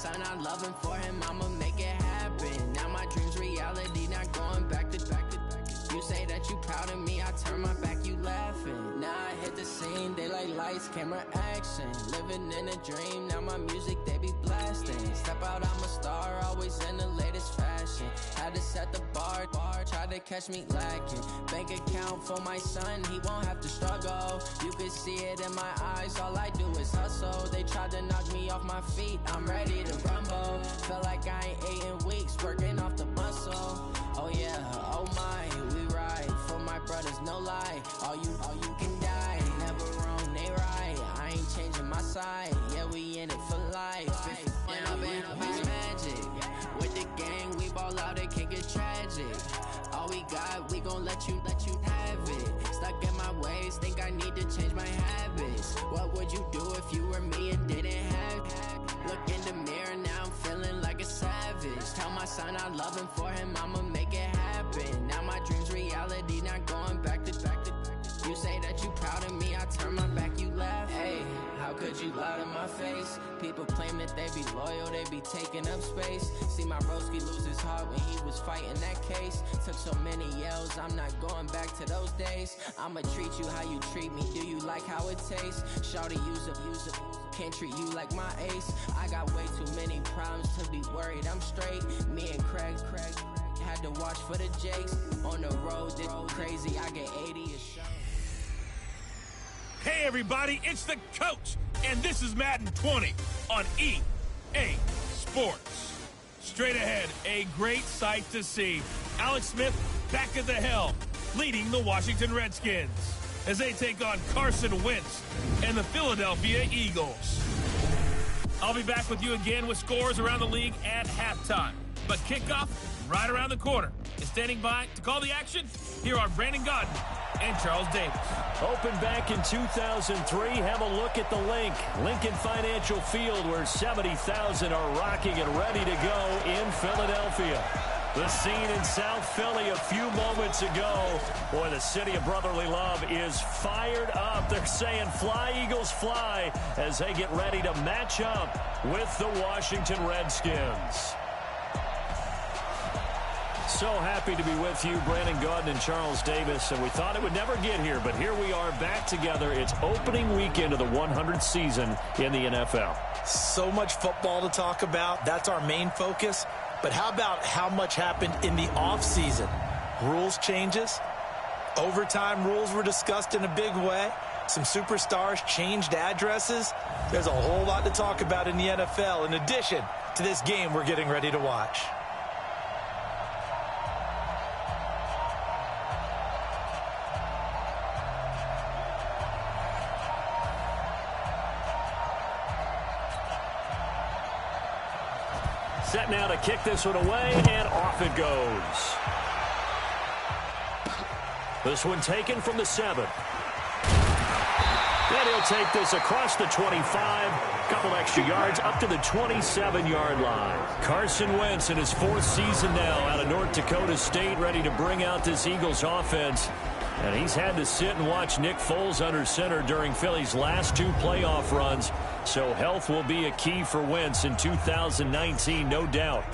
son, I love him, for him, I'ma make it happen. Now my dream's reality, not going back to. You say that you proud of me, I turn my back, you laughing. Now I hit the scene, they like lights, camera, action. Living in a dream, now my music, they be blasting. Step out, I'm a star, always in the latest fashion. Had to set the bar, try to catch me lacking. Bank account for my son, he won't have to struggle. You can see it in my eyes, all I do is hustle. They tried to knock me off my feet, I'm ready to rumble. Feel like I ain't ate in weeks, working off the muscle. Oh yeah, oh my, we ride for my brothers, no lie. All you can die, never wrong, they right. I ain't changing my side, yeah, we in it for life. It's magic. With the gang, we ball out, it can get tragic. All we got, we gon' let you have it. Stuck in my ways, think I need to change my habits. What would you do if you were me and didn't have it? Look in the mirror, now I'm feeling like a savage. Tell my son I love him, for him, I'ma make it happen. Now my dream's reality, not going back to. You say that you proud of me, I turn my back, you laugh. Hey, how could you lie to my face? People claim that they be loyal, they be taking up space. See my broski lose his heart when he was fighting that case. Took so many yells, I'm not going back to those days. I'ma treat you how you treat me, do you like how it tastes? Shawty, use up, can't treat you like my ace. I got way too many problems to be worried, I'm straight. Me and Craig had to watch for the Jakes. On the road, this crazy, I get 80 a show. Hey everybody, it's the coach, and this is Madden 20 on EA Sports. Straight ahead, a great sight to see. Alex Smith back at the helm, leading the Washington Redskins as they take on Carson Wentz and the Philadelphia Eagles. I'll be back with you again with scores around the league at halftime. But kickoff right around the corner. And standing by to call the action, here are Brandon Gaudin and Charles Davis. Opened back in 2003. Have a look at the link. Lincoln Financial Field, where 70,000 are rocking and ready to go in Philadelphia. The scene in South Philly a few moments ago. Boy, the city of brotherly love is fired up. They're saying, fly, Eagles, fly, as they get ready to match up with the Washington Redskins. So happy to be with you, Brandon Gaudin and Charles Davis, and we thought it would never get here, but here we are back together. It's opening weekend of the 100th season in the NFL. So much football to talk about. That's our main focus. But how about how much happened in the offseason? Rules changes. Overtime rules were discussed in a big way. Some superstars changed addresses. There's a whole lot to talk about in the NFL, in addition to this game we're getting ready to watch. Set now to kick this one away, and off it goes. This one taken from the 7. And he'll take this across the 25. Couple extra yards up to the 27-yard line. Carson Wentz in his 4th season now out of North Dakota State, ready to bring out this Eagles offense. And he's had to sit and watch Nick Foles under center during Philly's last 2 playoff runs. So health will be a key for Wentz in 2019, no doubt.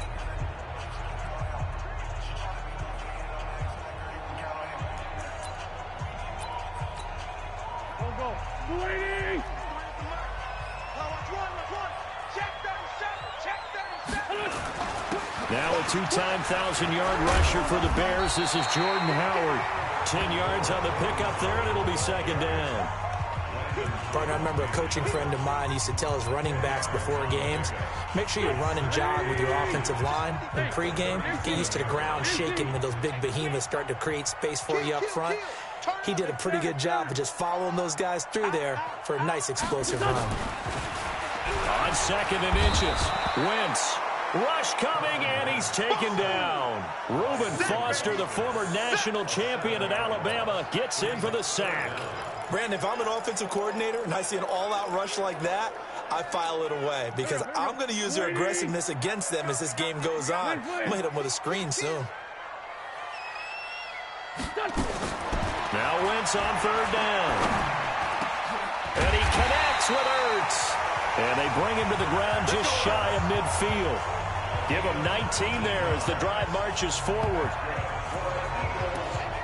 Now a 2-time 1,000-yard rusher for the Bears. This is Jordan Howard. 10 yards on the pickup there, and it'll be second down. Partner, I remember a coaching friend of mine used to tell his running backs before games, make sure you run and jog with your offensive line in pregame. Get used to the ground shaking when those big behemoths start to create space for you up front. He did a pretty good job of just following those guys through there for a nice explosive run. On 2nd and inches, Wentz. Rush coming, and he's taken down. Reuben Foster, the former national champion at Alabama, gets in for the sack. Brandon, if I'm an offensive coordinator and I see an all-out rush like that, I file it away because I'm going to use their aggressiveness against them as this game goes on. I'm going to hit them with a screen soon. Now Wentz on 3rd down. And he connects with Ertz. And they bring him to the ground just shy of midfield. Give him 19 there as the drive marches forward.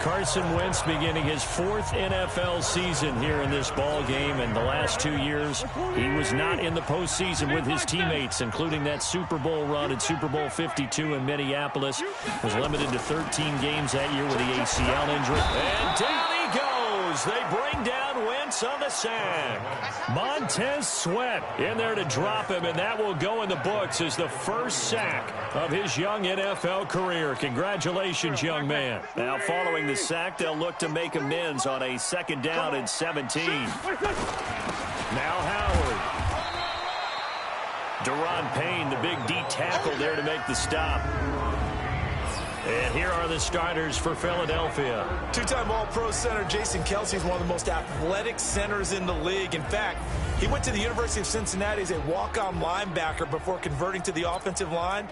Carson Wentz beginning his 4th NFL season here in this ball game. And the last 2 years, he was not in the postseason with his teammates, including that Super Bowl run at Super Bowl 52 in Minneapolis. Was limited to 13 games that year with the ACL injury. And down he goes. They bring down Wentz on the sack. Montez Sweat in there to drop him, and that will go in the books as the first sack of his young NFL career. Congratulations, young man. Now, following the sack, they'll look to make amends on a 2nd down and 17. Now Howard. Daron Payne, the big D tackle there to make the stop. And here are the starters for Philadelphia. Two-time All-Pro center Jason Kelsey is one of the most athletic centers in the league. In fact, he went to the University of Cincinnati as a walk-on linebacker before converting to the offensive line.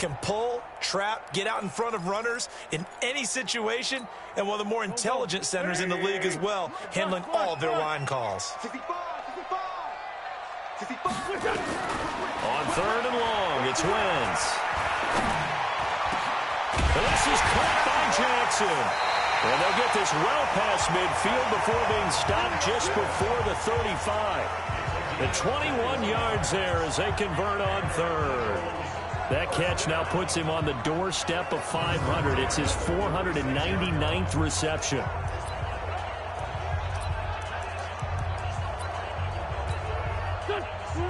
Can pull, trap, get out in front of runners in any situation, and one of the more intelligent centers in the league as well, handling all of their line calls. On 3rd and long, it's Wentz. This is caught by Jackson. And they'll get this well past midfield before being stopped just before the 35. The 21 yards there as they convert on 3rd. That catch now puts him on the doorstep of 500. It's his 499th reception.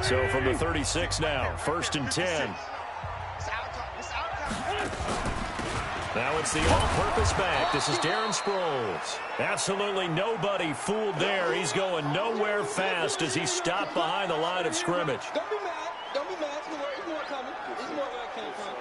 So from the 36 now, 1st and 10. Now it's the all-purpose back. This is Darren Sproles. Absolutely nobody fooled there. He's going nowhere fast as he's stopped behind the line of scrimmage. Don't be mad. Don't be mad. There's more coming. There's more where I came from.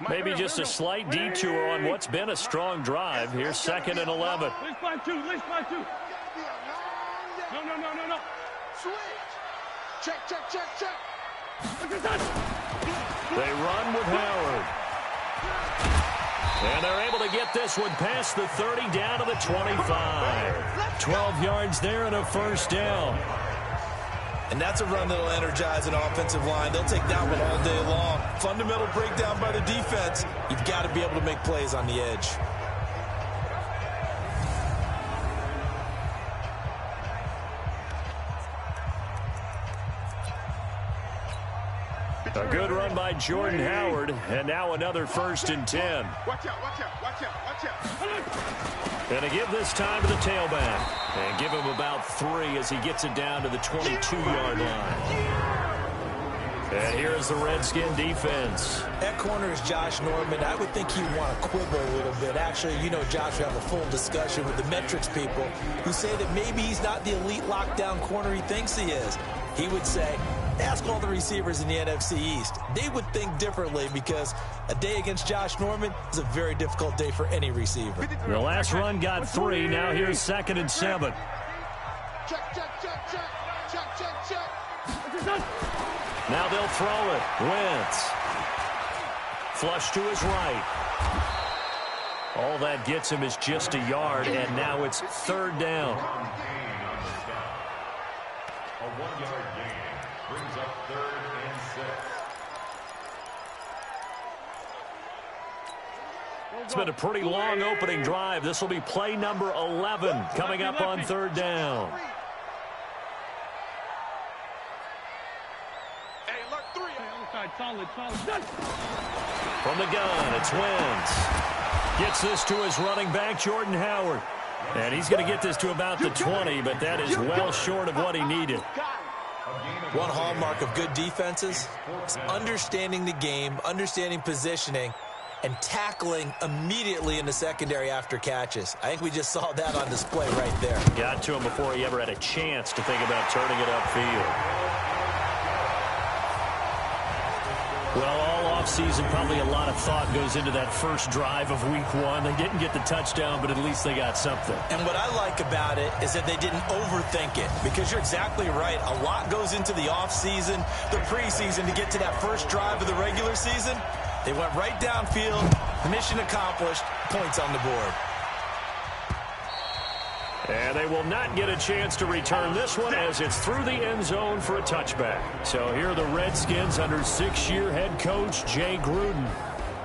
Maybe just a slight detour on what's been a strong drive. Here's 2nd and 11. Let's find two. No. Switch. Check. They run with Howard. And they're able to get this one past the 30 down to the 25. 12 yards there and a 1st down. And that's a run that'll energize an offensive line. They'll take that one all day long. Fundamental breakdown by the defense. You've got to be able to make plays on the edge. A good run by Jordan Howard, and now another 1st and 10. Watch out. And to give this time to the tailback. And give him about 3 as he gets it down to the 22-yard line. And here's the Redskin defense. At corner is Josh Norman. I would think he'd want to quibble a little bit. Actually, you know, Josh, we have a full discussion with the metrics people who say that maybe he's not the elite lockdown corner he thinks he is. He would say, ask all the receivers in the NFC East. They would think differently because a day against Josh Norman is a very difficult day for any receiver. The last run got 3. Now here's 2nd and 7. Check. Now they'll throw it. Wentz. Flush to his right. All that gets him is just a yard, and now it's 3rd down. A 1-yard gain brings up 3rd and 6. It's been a pretty long opening drive. This will be play number 11 coming up on 3rd down. Solid. From the gun, it's Wentz. Gets this to his running back, Jordan Howard. And he's going to get this to about the 20, but that is well short of what he needed. One hallmark of good defenses is understanding the game, understanding positioning, and tackling immediately in the secondary after catches. I think we just saw that on display right there. Got to him before he ever had a chance to think about turning it upfield. Well, all offseason, probably a lot of thought goes into that first drive of week one. They didn't get the touchdown, but at least they got something. And what I like about it is that they didn't overthink it, because you're exactly right. A lot goes into the offseason, the preseason, to get to that first drive of the regular season. They went right downfield, mission accomplished, points on the board. And they will not get a chance to return this one as it's through the end zone for a touchback. So here are the Redskins under 6-year head coach Jay Gruden.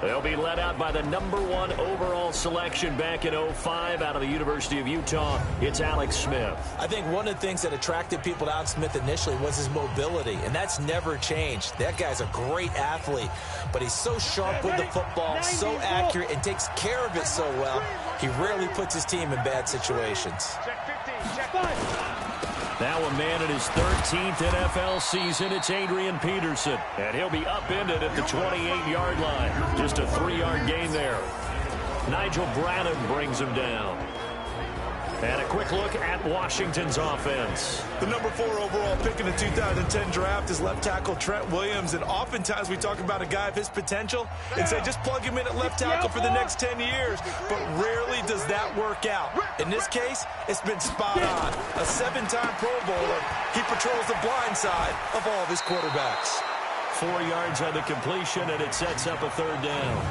They'll be led out by the #1 overall selection back in 2005 out of the University of Utah. It's Alex Smith. I think one of the things that attracted people to Alex Smith initially was his mobility, and that's never changed. That guy's a great athlete, but he's so sharp with the football, so accurate, and takes care of it so well, he rarely puts his team in bad situations. Now a man in his 13th NFL season, it's Adrian Peterson. And he'll be upended at the 28-yard line. Just a 3-yard gain there. Nigel Bradham brings him down. And a quick look at Washington's offense. The #4 overall pick in the 2010 draft is left tackle Trent Williams. And oftentimes we talk about a guy of his potential and say just plug him in at left tackle for the next 10 years. But rarely does that work out. In this case, it's been spot on. A 7-time Pro Bowler, he patrols the blind side of all of his quarterbacks. 4 yards on the completion, and it sets up a 3rd down.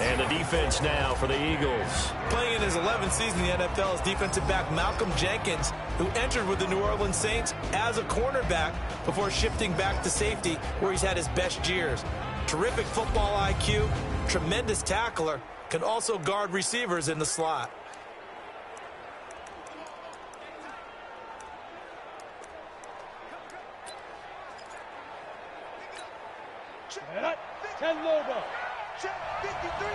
And the defense now for the Eagles. Playing in his 11th season in the NFL is defensive back Malcolm Jenkins, who entered with the New Orleans Saints as a cornerback before shifting back to safety, where he's had his best years. Terrific football IQ, tremendous tackler, can also guard receivers in the slot. Check 10 logo. Check 53.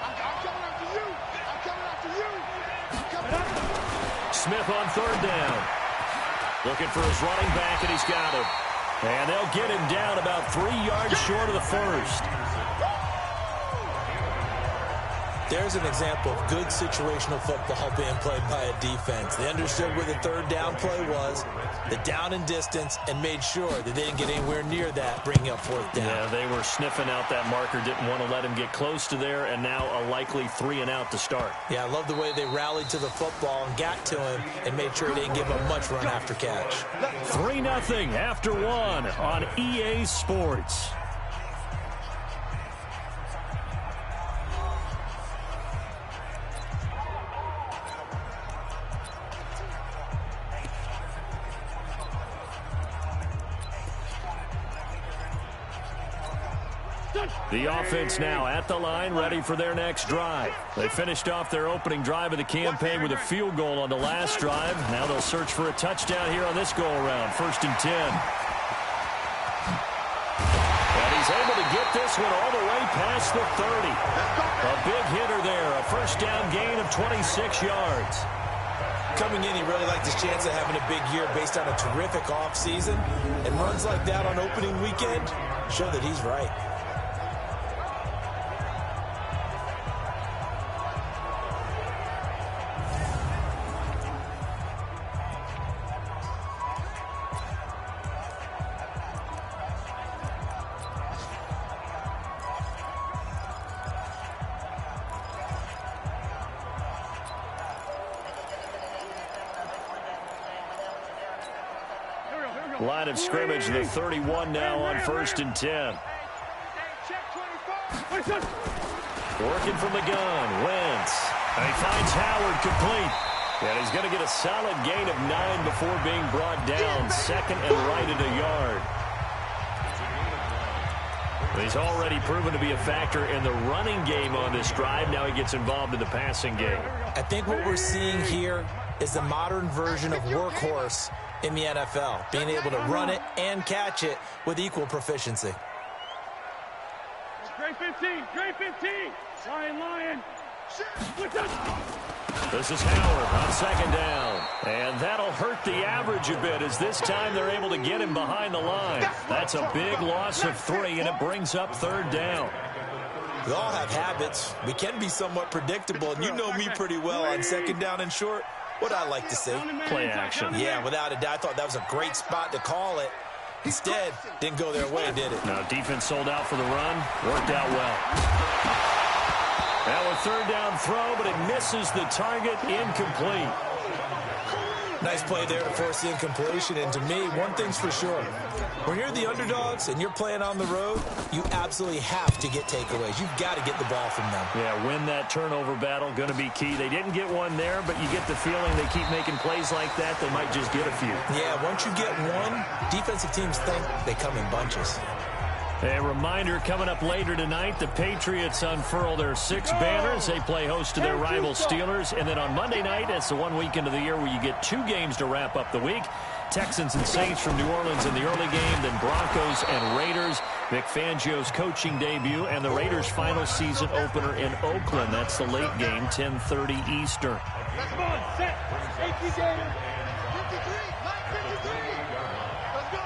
I'm coming after you. I'm coming after you. I'm coming after you. Smith on 3rd down. Looking for his running back, and he's got him. And they'll get him down about 3 yards short of the first. There's an example of good situational football being played by a defense. They understood where the 3rd down play was, the down and distance, and made sure that they didn't get anywhere near that, bringing up 4th down. Yeah, they were sniffing out that marker, didn't want to let him get close to there, and now a likely 3 and out to start. Yeah, I love the way they rallied to the football and got to him and made sure he didn't give him much run after catch. 3-0 after 1 on EA Sports. The offense now at the line, ready for their next drive. They finished off their opening drive of the campaign with a field goal on the last drive. Now they'll search for a touchdown here on this go-around. 1st and 10. And he's able to get this one all the way past the 30. A big hitter there, a 1st down gain of 26 yards. Coming in, he really liked his chance of having a big year based on a terrific offseason. And runs like that on opening weekend show that he's right. Line of scrimmage, the 31 now on 1st and 10. Working from the gun, Wentz. And he finds Howard complete. And he's going to get a solid gain of 9 before being brought down. 2nd and right at a yard. He's already proven to be a factor in the running game on this drive. Now he gets involved in the passing game. I think what we're seeing here is the modern version of workhorse in the NFL, being able to run it and catch it with equal proficiency. Great 15, great 15. Lion. This is Howard on 2nd down. And that'll hurt the average a bit as this time they're able to get him behind the line. That's a big loss of 3, and it brings up 3rd down. We all have habits. We can be somewhat predictable, and you know me pretty well on 2nd down and short. What I like to see. Play action. Yeah, without a doubt. I thought that was a great spot to call it. Instead, didn't go their way, did it? Now, defense sold out for the run. Worked out well. Now a third down throw, but it misses the target. Incomplete. Nice play there to force the incompletion. And to me, one thing's for sure. When you're the underdogs and you're playing on the road, you absolutely have to get takeaways. You've got to get the ball from them. Yeah, win that turnover battle. Going to be key. They didn't get one there, but you get the feeling they keep making plays like that, they might just get a few. Yeah, once you get one, defensive teams think they come in bunches. A reminder, coming up later tonight, the Patriots unfurl their 6 banners. They play host to their rival Steelers. And then on Monday night, it's the one weekend of the year where you get 2 games to wrap up the week. Texans and Saints from New Orleans in the early game, then Broncos and Raiders. Vic Fangio's coaching debut and the Raiders' final season opener in Oakland. That's the late game, 10:30 Eastern. Let's go, set. Thank you, Gator. 53, line 53. Let's go,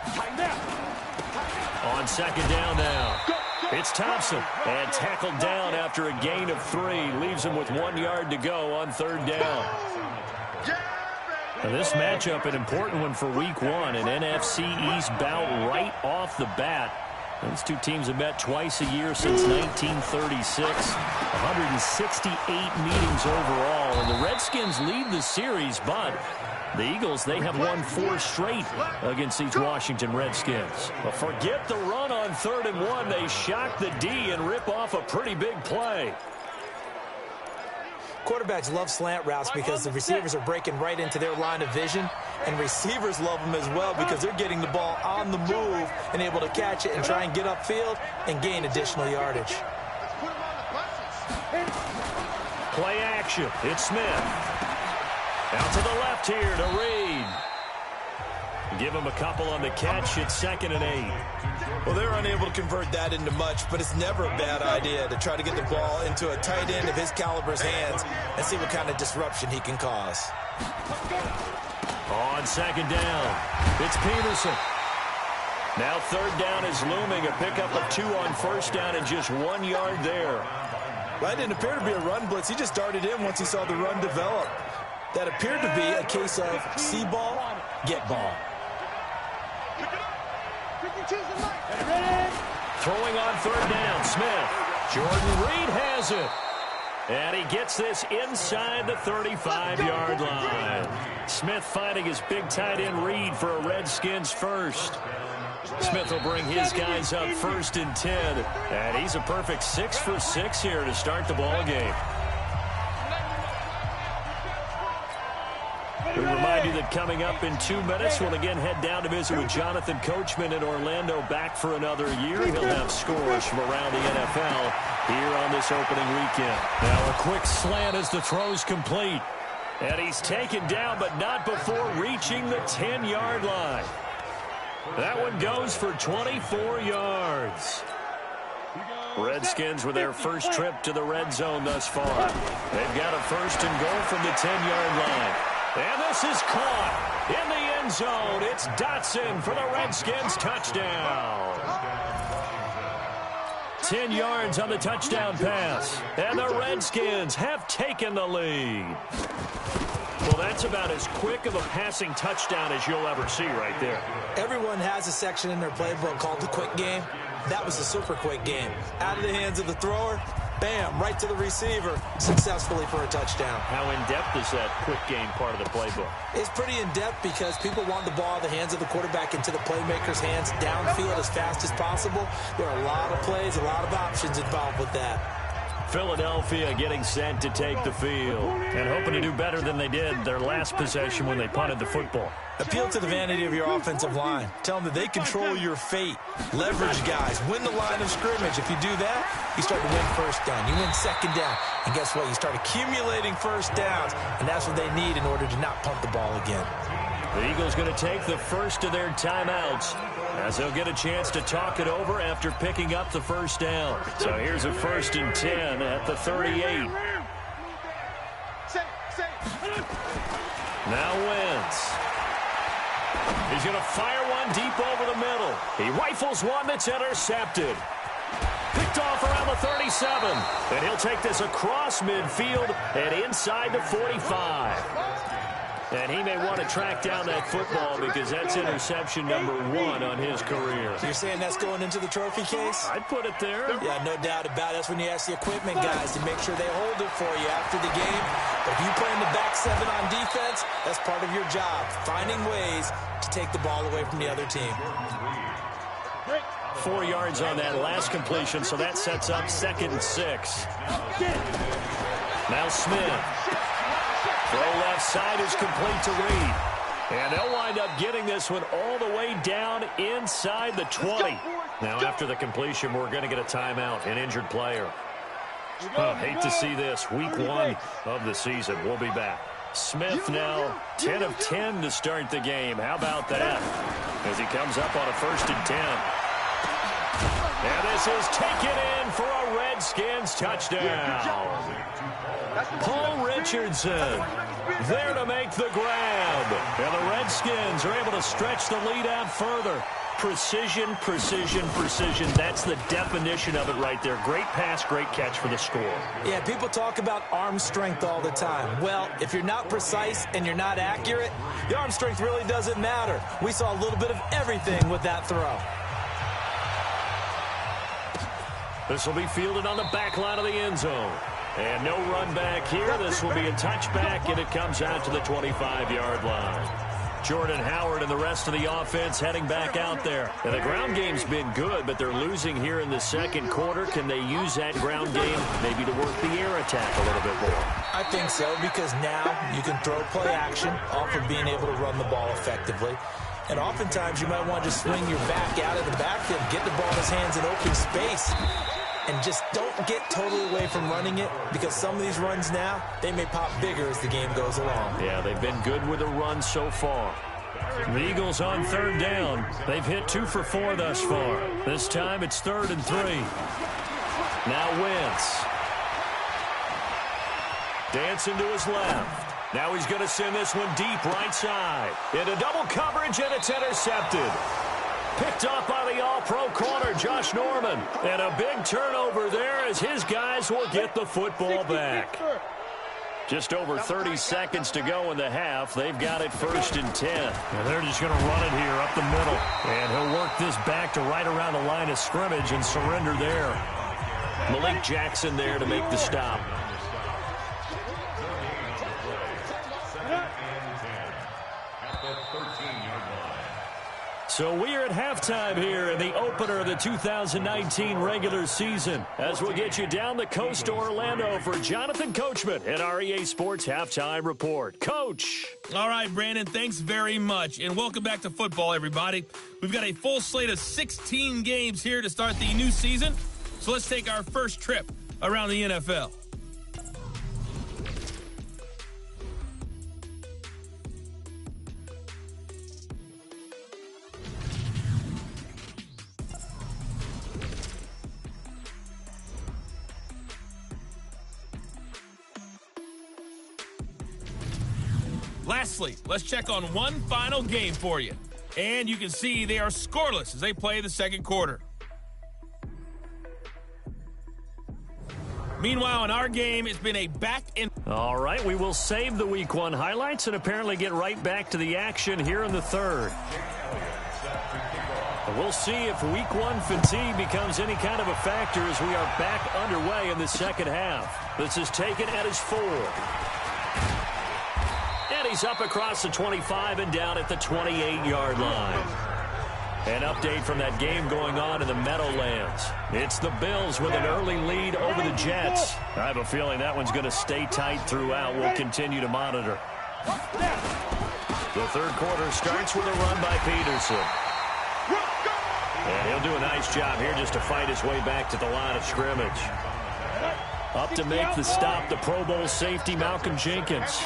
let's go. Tighten down. On second down now, it's Thompson, and tackled down after a gain of 3. Leaves him with 1 yard to go on third down. Now this matchup, an important one for Week 1, an NFC East bout right off the bat. Those two teams have met twice a year since 1936, 168 meetings overall, and the Redskins lead the series, but the Eagles, they have won 4 straight against these Washington Redskins. But forget the run on 3rd and 1. They shock the D and rip off a pretty big play. Quarterbacks love slant routes because the receivers are breaking right into their line of vision, and receivers love them as well because they're getting the ball on the move and able to catch it and try and get upfield and gain additional yardage. Play action. It's Smith. Out to the left here to Reed. Give him a couple on the catch. It's 2nd and 8. Well, they're unable to convert that into much, but it's never a bad idea to try to get the ball into a tight end of his caliber's hands and see what kind of disruption he can cause. On second down, it's Peterson. Now 3rd down is looming. A pickup of 2 on 1st down and just 1 yard there. That didn't appear to be a run blitz. He just darted in once he saw the run develop. That appeared to be a case of see ball, get ball. Throwing on 3rd down, Smith. Jordan Reed has it. And he gets this inside the 35-yard line. Smith finding his big tight end Reed for a Redskins first. Smith will bring his guys up 1st and 10. And he's a perfect 6 for 6 here to start the ball game. We remind you that coming up in 2 minutes, we'll again head down to visit with Jonathan Coachman in Orlando, back for another year. He'll have scores from around the NFL here on this opening weekend. Now a quick slant as the throw's complete. And he's taken down, but not before reaching the 10-yard line. That one goes for 24 yards. Redskins with their first trip to the red zone thus far. They've got a 1st and goal from the 10-yard line. And this is caught in the end zone. It's Dotson for the Redskins touchdown. 10 yards on the touchdown pass. And the Redskins have taken the lead. Well, that's about as quick of a passing touchdown as you'll ever see right there. Everyone has a section in their playbook called the quick game. That was a super quick game. Out of the hands of the thrower, bam, right to the receiver, successfully for a touchdown. How in-depth is that quick game part of the playbook? It's pretty in-depth because people want the ball out of the hands of the quarterback into the playmaker's hands downfield as fast as possible. There are a lot of plays, a lot of options involved with that. Philadelphia getting set to take the field and hoping to do better than they did their last possession when they punted the football. Appeal to the vanity of your offensive line. Tell them that they control your fate. Leverage guys. Win the line of scrimmage. If you do that, you start to win 1st down. You win 2nd down. And guess what? You start accumulating 1st downs. And that's what they need in order to not punt the ball again. The Eagles going to take the first of their timeouts as they'll get a chance to talk it over after picking up the 1st down. So here's a 1st and 10 at the 38. Now Wentz. He's going to fire one deep over the middle. He rifles one that's intercepted. Picked off around the 37. And he'll take this across midfield and inside the 45. And he may want to track down that football because that's interception number 1 on his career. You're saying that's going into the trophy case? I'd put it there. Yeah, no doubt about it. That's when you ask the equipment guys to make sure they hold it for you after the game. But if you play in the back 7 on defense, that's part of your job, finding ways to take the ball away from the other team. 4 yards on that last completion, so that sets up 2nd and 6. Now Smith. Throw left side is complete to Reed. And they'll wind up getting this one all the way down inside the 20. Now after the completion, we're going to get a timeout, an injured player. Oh, hate to see this. Week 1 of the season. We'll be back. Smith now 10 of 10 to start the game. How about that? As he comes up on a 1st and 10. And this is taken in for a Redskins touchdown. Paul Richardson there to make the grab. And the Redskins are able to stretch the lead out further. Precision, precision, precision. That's the definition of it right there. Great pass, great catch for the score. Yeah, people talk about arm strength all the time. Well, if you're not precise and you're not accurate, the arm strength really doesn't matter. We saw a little bit of everything with that throw. This will be fielded on the back line of the end zone. And no run back here. This will be a touchback, and it comes out to the 25-yard line. Jordan Howard and the rest of the offense heading back out there. And the ground game's been good, but they're losing here in the 2nd quarter. Can they use that ground game maybe to work the air attack a little bit more? I think so, because now you can throw play action off of being able to run the ball effectively. And oftentimes you might want to just swing your back out of the backfield, get the ball in his hands in open space, and just don't get totally away from running it, because some of these runs now, they may pop bigger as the game goes along. Yeah, they've been good with the run so far. The Eagles on 3rd down. They've hit 2 for 4 thus far. This time it's 3rd and 3. Now Wentz. Dancing to his left. Now he's going to send this one deep right side. Into double coverage, and it's intercepted. Picked off by the all-pro corner, Josh Norman. And a big turnover there as his guys will get the football back. Just over 30 seconds to go in the half. They've got it 1st and 10. And they're just going to run it here up the middle. And he'll work this back to right around the line of scrimmage and surrender there. Malik Jackson there to make the stop. So we are at halftime here in the opener of the 2019 regular season, as we'll get you down the coast to Orlando for Jonathan Coachman at our EA Sports Halftime Report. Coach. All right, Brandon, thanks very much. And welcome back to football, everybody. We've got a full slate of 16 games here to start the new season. So let's take our first trip around the NFL. Lastly, let's check on one final game for you. And you can see they are scoreless as they play the 2nd quarter. Meanwhile, in our game, it's been a back and... All right, we will save the Week 1 highlights and apparently get right back to the action here in the 3rd. We'll see if Week 1 fatigue becomes any kind of a factor as we are back underway in the 2nd half. This is taken at his 4. And he's up across the 25 and down at the 28-yard line. An update from that game going on in the Meadowlands. It's the Bills with an early lead over the Jets. I have a feeling that one's going to stay tight throughout. We'll continue to monitor. The 3rd quarter starts with a run by Peterson. And he'll do a nice job here just to fight his way back to the line of scrimmage. Up to make the stop, the Pro Bowl safety, Malcolm Jenkins.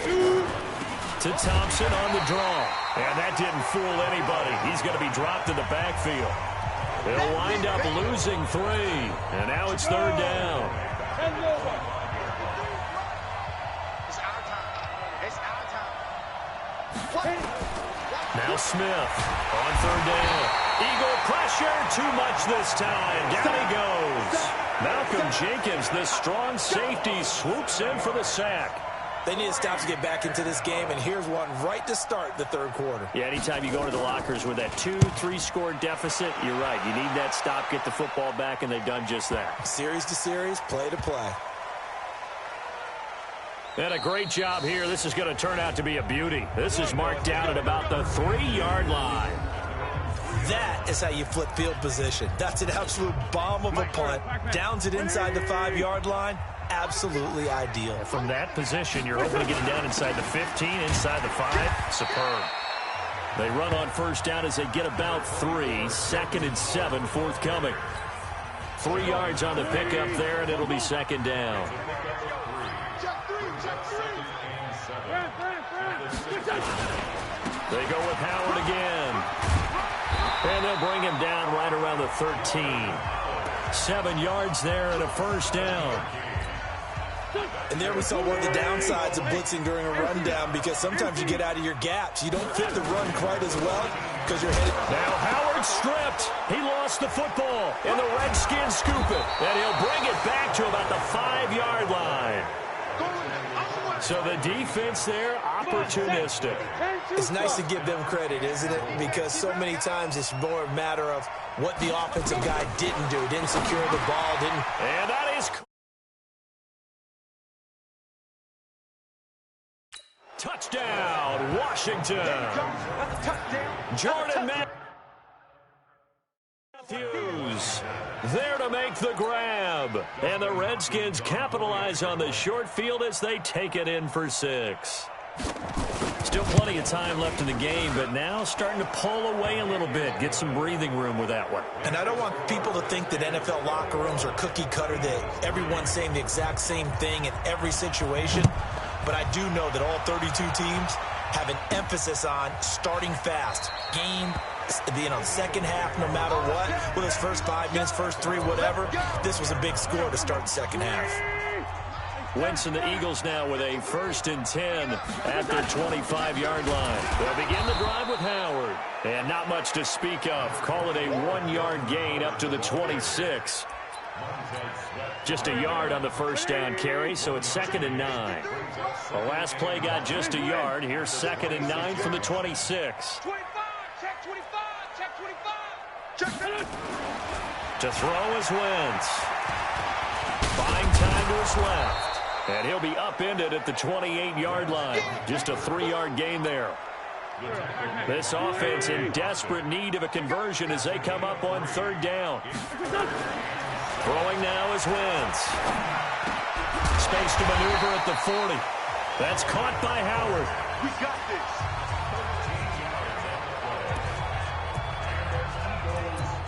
To Thompson on the draw. And that didn't fool anybody. He's going to be dropped in the backfield. They'll wind up losing 3. And now it's 3rd down. Now Smith on 3rd down. Eagle pressure, too much this time. Down he goes. Malcolm Jenkins, the strong safety, swoops in for the sack. They need a stop to get back into this game, and here's one right to start the third quarter. Yeah, anytime you go into the lockers with that 2-3 score deficit, you're right. You need that stop, get the football back, and they've done just that. Series to series, play to play. And a great job here. This is going to turn out to be a beauty. This is marked down at about the 3-yard line. That is how you flip field position. That's an absolute bomb of a punt. Downs it inside the 5-yard line. Absolutely ideal. From that position, you're hoping to get it down inside the 15, inside the 5. Superb. They run on first down as they get about 3. 2nd and 7 forthcoming. 3 yards on the pickup there, and it'll be 2nd down. They go with Howard again. And they'll bring him down right around the 13. 7 yards there and a first down. And there we saw one of the downsides of blitzing during a rundown, because sometimes you get out of your gaps. You don't fit the run quite as well because you're headed. Now Howard stripped. He lost the football, and the Redskins scoop it. And he'll bring it back to about the 5-yard line. So the defense there, opportunistic. It's nice to give them credit, isn't it? Because so many times it's more a matter of what the offensive guy didn't do. Didn't secure the ball, didn't. And that is touchdown, Washington. Jordan Matthews there to make the grab. And the Redskins capitalize on the short field as they take it in for 6. Still plenty of time left in the game, but now starting to pull away a little bit. Get some breathing room with that one. And I don't want people to think that NFL locker rooms are cookie cutter, that everyone's saying the exact same thing in every situation. But I do know that all 32 teams have an emphasis on starting fast. Game, second half, no matter what. Whether it's first 5 minutes, first 3, whatever. This was a big score to start the second half. Wentz and the Eagles now with a 1st and 10 at their 25-yard line. They'll begin the drive with Howard. And not much to speak of. Call it a 1-yard gain up to the 26. Just a yard on the first down carry, so it's 2nd and 9. The last play got just a yard. Here's 2nd and 9 from the 26. 25, check 25, check 25. To throw is Wentz. Buying time to his left. And he'll be upended at the 28-yard line. Just a 3-yard gain there. This offense in desperate need of a conversion as they come up on 3rd down. Throwing now is Wentz. Space to maneuver at the 40. That's caught by Howard. We got this.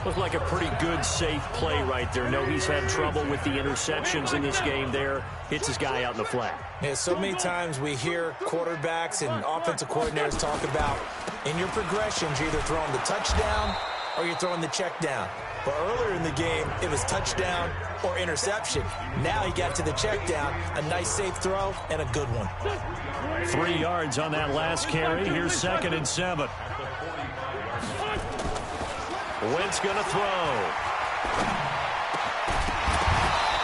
Looked like a pretty good, safe play right there. No, he's had trouble with the interceptions in this game there. Hits his guy out in the flat. Yeah, so many times we hear quarterbacks and offensive coordinators talk about in your progressions, you're either throwing the touchdown or you're throwing the check down. But earlier in the game, it was touchdown or interception. Now he got to the check down. A nice safe throw and a good one. 3 yards on that last carry. Here's 2nd and 7. Wentz going to throw.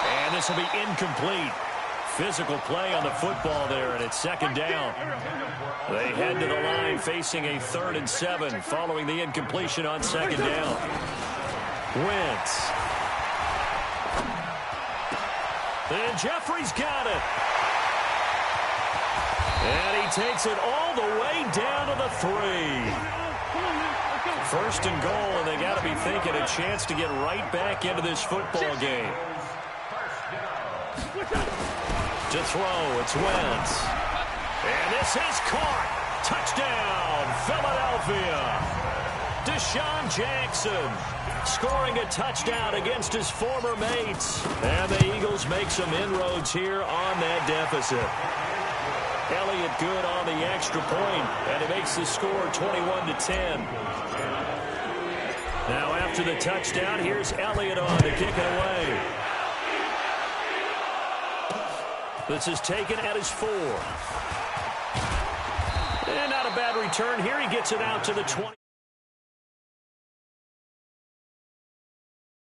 And this will be incomplete. Physical play on the football there, and it's 2nd down. They head to the line facing a 3rd and 7 following the incompletion on 2nd down. Wentz. And Jeffrey's got it. And he takes it all the way down to the 3. 1st and goal, and they got to be thinking a chance to get right back into this football game. To throw, it's Wentz. And this is caught. Touchdown, Philadelphia. Deshaun Jackson scoring a touchdown against his former mates. And the Eagles make some inroads here on that deficit. Elliott good on the extra point, and it makes the score 21-10. Now after the touchdown, here's Elliott on to kick it away. This is taken at his 4. And not a bad return here. He gets it out to the 20.